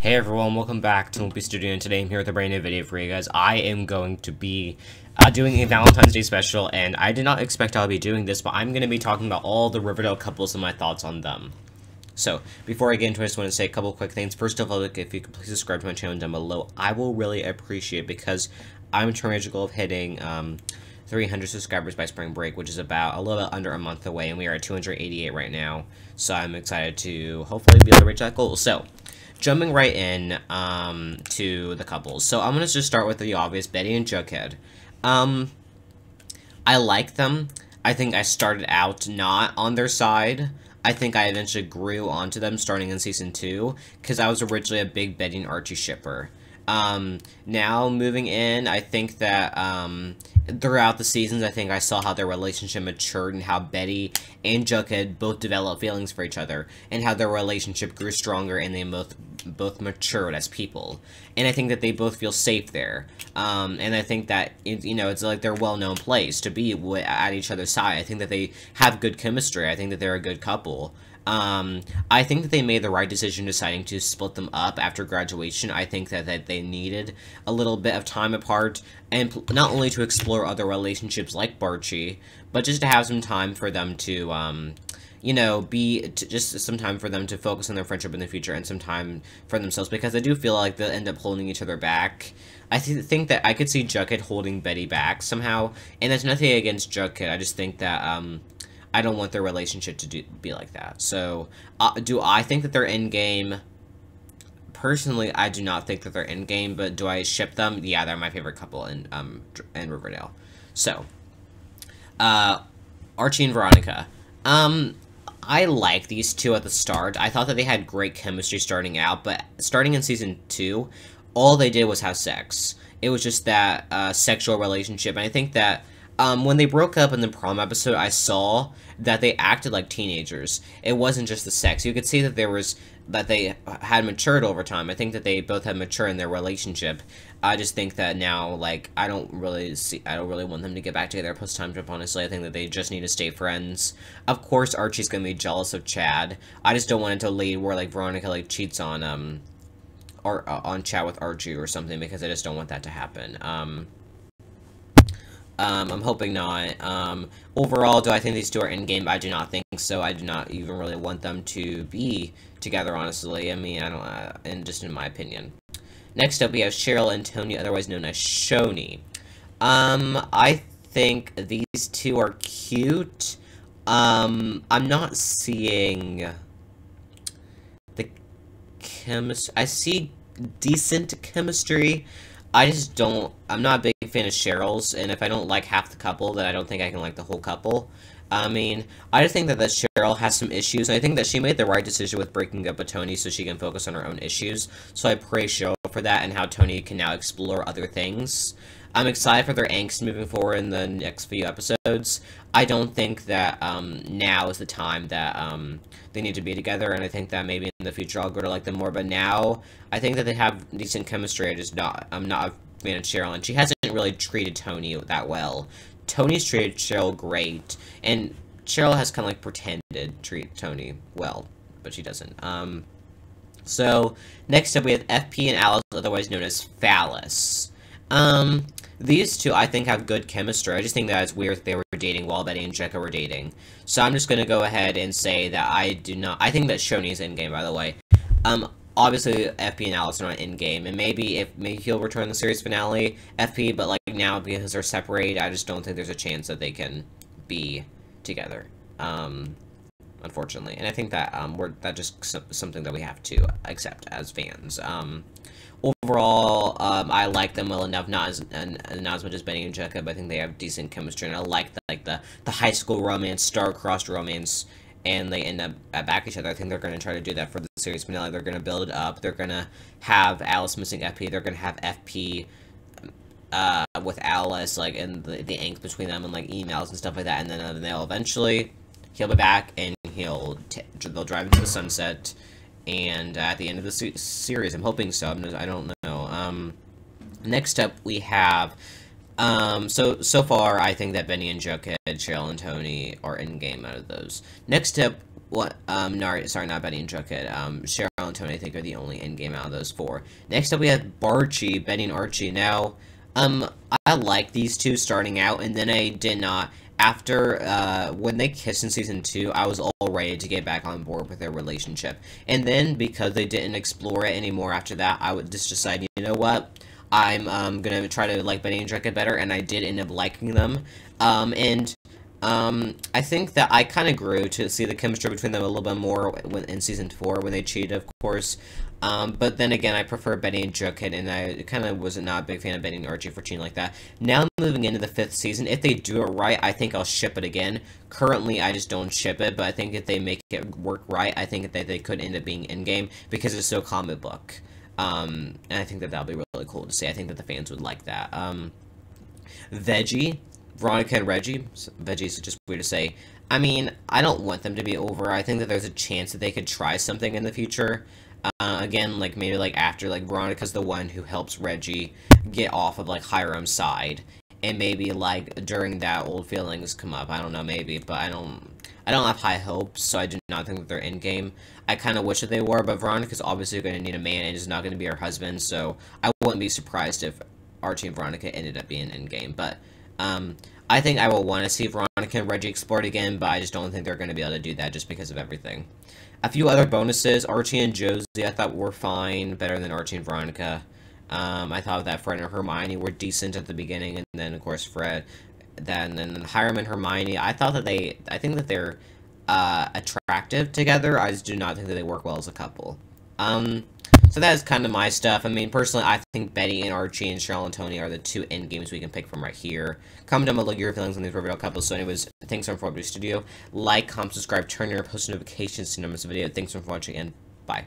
Hey everyone, welcome back to mduhzay Studio, and today I'm here with a brand new video for you guys. I am going to be doing a Valentine's Day special, and I did not expect I'll be doing this, but I'm going to be talking about all the Riverdale couples and my thoughts on them. So, before I get into it, I just want to say a couple quick things. First of all, if you could please subscribe to my channel down below, I will really appreciate it, because I'm trying to goal of hitting 300 subscribers by spring break, which is about a little bit under a month away, and we are at 288 right now. So I'm excited to hopefully be able to reach that goal. So, jumping right in to the couples. So I'm going to just start with the obvious, Betty and Jughead. I like them. I think I started out not on their side. I think I eventually grew onto them starting in Season 2, because I was originally a big Betty and Archie shipper. Now, moving in, I think that, throughout the seasons, I think I saw how their relationship matured and how Betty and Jughead both developed feelings for each other, and how their relationship grew stronger, and they both matured as people. And I think that they both feel safe there. And I think that, it's like their well-known place to be at each other's side. I think that they have good chemistry. I think that they're a good couple. I think that they made the right decision deciding to split them up after graduation. I think that they needed a little bit of time apart, and not only to explore other relationships like Barchi, but just to have some time for them to, just some time for them to focus on their friendship in the future, and some time for themselves, because I do feel like they'll end up holding each other back. I think that I could see Jughead holding Betty back somehow, and that's nothing against Jughead. I just think that, I don't want their relationship to be like that. So, do I think that they're in-game? Personally, I do not think that they're in-game, but do I ship them? Yeah, they're my favorite couple in Riverdale. So, Archie and Veronica. I like these two at the start. I thought that they had great chemistry starting out, but starting in Season 2, all they did was have sex. It was just that sexual relationship, and I think that when they broke up in the prom episode, I saw that they acted like teenagers. It wasn't just the sex. You could see that they had matured over time. I think that they both had matured in their relationship. I just think that now, like, I don't really want them to get back together post-time jump, honestly. I think that they just need to stay friends. Of course, Archie's gonna be jealous of Chad. I just don't want it to lead where, like, Veronica, like, cheats on, or on Chad with Archie or something, because I just don't want that to happen. I'm hoping not. Overall, do I think these two are in-game? I do not think so. I do not even really want them to be together, honestly. I mean, I don't, and just in my opinion. Next up, we have Cheryl and Tony, otherwise known as Shoni. I think these two are cute. I'm not seeing the chemistry. I see decent chemistry. I just don't, I'm not a big fan of Cheryl's, and if I don't like half the couple, then I don't think I can like the whole couple. I mean, I just think that Cheryl has some issues, and I think that she made the right decision with breaking up with Tony so she can focus on her own issues. So I praise Cheryl for that, and how Tony can now explore other things. I'm excited for their angst moving forward in the next few episodes. I don't think that now is the time that they need to be together, and I think that maybe in the future I'll grow to like them more. But now, I think that they have decent chemistry. I'm not a fan of Cheryl, and she hasn't really treated Tony that well. Tony's treated Cheryl great, and Cheryl has kind of like pretended to treat Tony well, but she doesn't. So, next up we have FP and Alice, otherwise known as Phallus. These two, I think, have good chemistry. I just think that it's weird that they were dating while Betty and Jekka were dating. So I'm just gonna go ahead and say that I think that Shoni's in-game, by the way. Obviously, FP and Alice are not in-game, and maybe he'll return in the series finale, FP, but, like, now, because they're separated, I just don't think there's a chance that they can be together, unfortunately. And I think that, that's just something that we have to accept as fans. Overall, I like them well enough, not as much as Benny and Jekka, but I think they have decent chemistry, and I like the high school romance, star-crossed romance, and they end up back each other. I think they're going to try to do that for the series finale. They're going to build it up. They're going to have Alice missing FP. They're going to have FP with Alice, like, and the angst between them, and, like, emails and stuff like that, and then they'll eventually, he'll be back, and they'll drive into the sunset, and at the end of the series, I'm hoping so. I don't know. Next up, we have so far, I think that Benny and Jughead, Cheryl, and Tony are in-game out of those. Next up, What? No, sorry, not Betty and Jughead. Cheryl and Tony, I think, are the only endgame out of those four. Next up, we have Barchi, Betty and Archie. Now, I like these two starting out, and then I did not. After, when they kissed in Season 2, I was all ready to get back on board with their relationship. And then, because they didn't explore it anymore after that, I would just decide, you know what? I'm, gonna try to like Betty and Jughead better, and I did end up liking them. I think that I kind of grew to see the chemistry between them a little bit more in Season 4 when they cheated, of course. But then again, I prefer Betty and Jughead, and I kind of was not a big fan of Betty and Archie for cheating like that. Now, moving into the 5th season, if they do it right, I think I'll ship it again. Currently, I just don't ship it, but I think if they make it work right, I think that they could end up being in-game, because it's so comic book. And I think that that'll be really cool to see. I think that the fans would like that. Veggie, Veronica and Reggie. Veggie is just weird to say. I mean, I don't want them to be over. I think that there's a chance that they could try something in the future. Again, like, maybe, like, after, like, Veronica's the one who helps Reggie get off of, like, Hiram's side. And maybe, like, during that, old feelings come up. I don't know, maybe, but I don't have high hopes, so I do not think that they're in-game. I kind of wish that they were, but Veronica's obviously going to need a man, and is not going to be her husband, so I wouldn't be surprised if Archie and Veronica ended up being in-game. But, I think I will want to see Veronica and Reggie explored again, but I just don't think they're going to be able to do that just because of everything. A few other bonuses, Archie and Josie I thought were fine, better than Archie and Veronica. I thought that Fred and Hermione were decent at the beginning, and then, of course, Fred. Then Hiram and Hermione, I think that they're attractive together. I just do not think that they work well as a couple. So that is kind of my stuff. I mean, personally, I think Betty and Archie and Cheryl and Tony are the two end games we can pick from right here. Comment down below your feelings on these Riverdale couples. So anyways, thanks for watching the studio. Like, comment, subscribe, turn your post notifications to not miss a video. Thanks for watching, and bye.